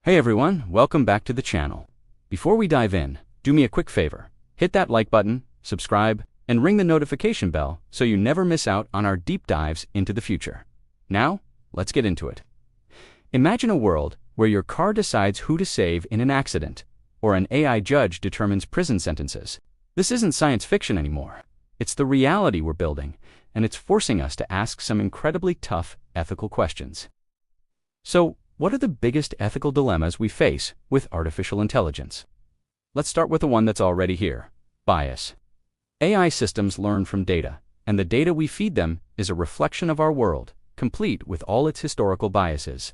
Hey everyone, welcome back to the channel. Before we dive in, do me a quick favor. Hit that like button, subscribe, and ring the notification bell so you never miss out on our deep dives into the future. Now, let's get into it. Imagine a world where your car decides who to save in an accident, or an AI judge determines prison sentences. This isn't science fiction anymore. It's the reality we're building, and it's forcing us to ask some incredibly tough ethical questions. So, what are the biggest ethical dilemmas we face with artificial intelligence? Let's start with the one that's already here: bias. AI systems learn from data, and the data we feed them is a reflection of our world, complete with all its historical biases.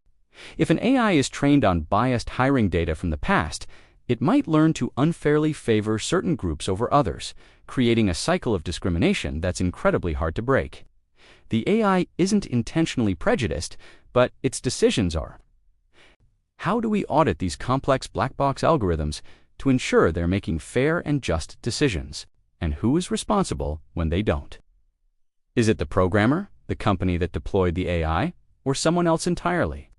If an AI is trained on biased hiring data from the past, it might learn to unfairly favor certain groups over others, creating a cycle of discrimination that's incredibly hard to break. The AI isn't intentionally prejudiced, but its decisions are. How do we audit these complex black box algorithms to ensure they're making fair and just decisions? And who is responsible when they don't? Is it the programmer, the company that deployed the AI, or someone else entirely?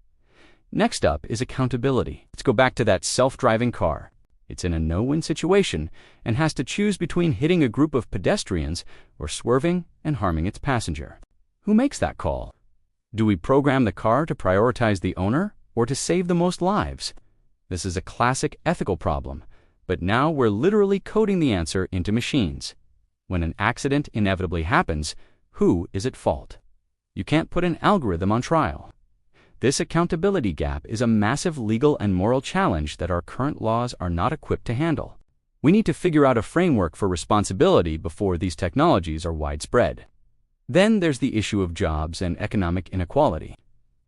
Next up is accountability. Let's go back to that self-driving car. It's in a no-win situation and has to choose between hitting a group of pedestrians or swerving and harming its passenger. Who makes that call? Do we program the car to prioritize the owner or to save the most lives? This is a classic ethical problem, but now we're literally coding the answer into machines. When an accident inevitably happens, who is at fault? You can't put an algorithm on trial. This accountability gap is a massive legal and moral challenge that our current laws are not equipped to handle. We need to figure out a framework for responsibility before these technologies are widespread. Then there's the issue of jobs and economic inequality.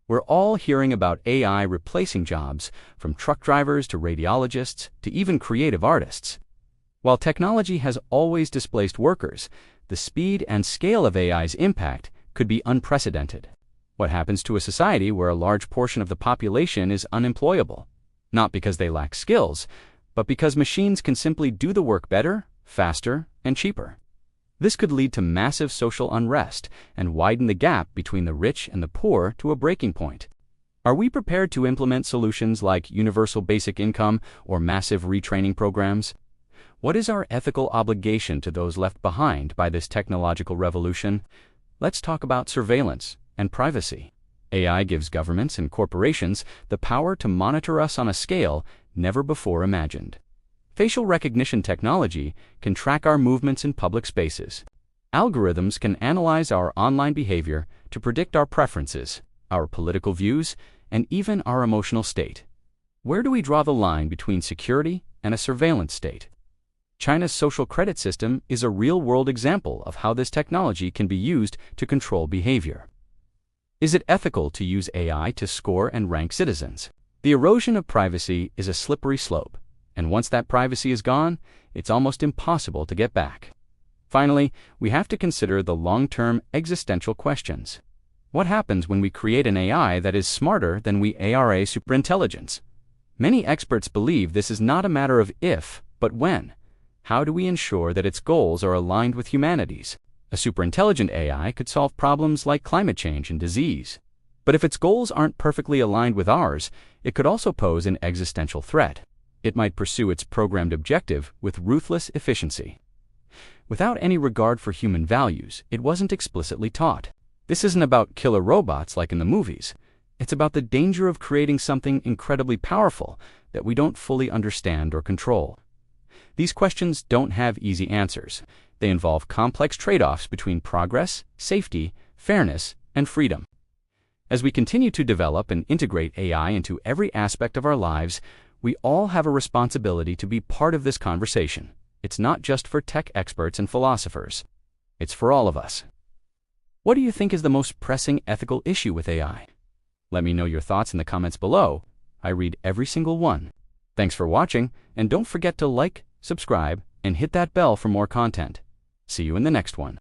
We're all hearing about AI replacing jobs, from truck drivers to radiologists to even creative artists. While technology has always displaced workers, the speed and scale of AI's impact could be unprecedented. What happens to a society where a large portion of the population is unemployable? Not because they lack skills, but because machines can simply do the work better, faster, and cheaper. This could lead to massive social unrest and widen the gap between the rich and the poor to a breaking point. Are we prepared to implement solutions like universal basic income or massive retraining programs? What is our ethical obligation to those left behind by this technological revolution? Let's talk about surveillance and privacy. AI gives governments and corporations the power to monitor us on a scale never before imagined. Facial recognition technology can track our movements in public spaces. Algorithms can analyze our online behavior to predict our preferences, our political views, and even our emotional state. Where do we draw the line between security and a surveillance state? China's social credit system is a real-world example of how this technology can be used to control behavior. Is it ethical to use AI to score and rank citizens? The erosion of privacy is a slippery slope, and once that privacy is gone, it's almost impossible to get back. Finally, we have to consider the long-term existential questions. What happens when we create an AI that is smarter than we are superintelligence? Many experts believe this is not a matter of if, but when. How do we ensure that its goals are aligned with humanity's? A superintelligent AI could solve problems like climate change and disease. But if its goals aren't perfectly aligned with ours, it could also pose an existential threat. It might pursue its programmed objective with ruthless efficiency. Without any regard for human values, it wasn't explicitly taught. This isn't about killer robots like in the movies. It's about the danger of creating something incredibly powerful that we don't fully understand or control. These questions don't have easy answers. They involve complex trade-offs between progress, safety, fairness, and freedom. As we continue to develop and integrate AI into every aspect of our lives, we all have a responsibility to be part of this conversation. It's not just for tech experts and philosophers. It's for all of us. What do you think is the most pressing ethical issue with AI? Let me know your thoughts in the comments below. I read every single one. Thanks for watching, and don't forget to like, subscribe, and hit that bell for more content. See you in the next one.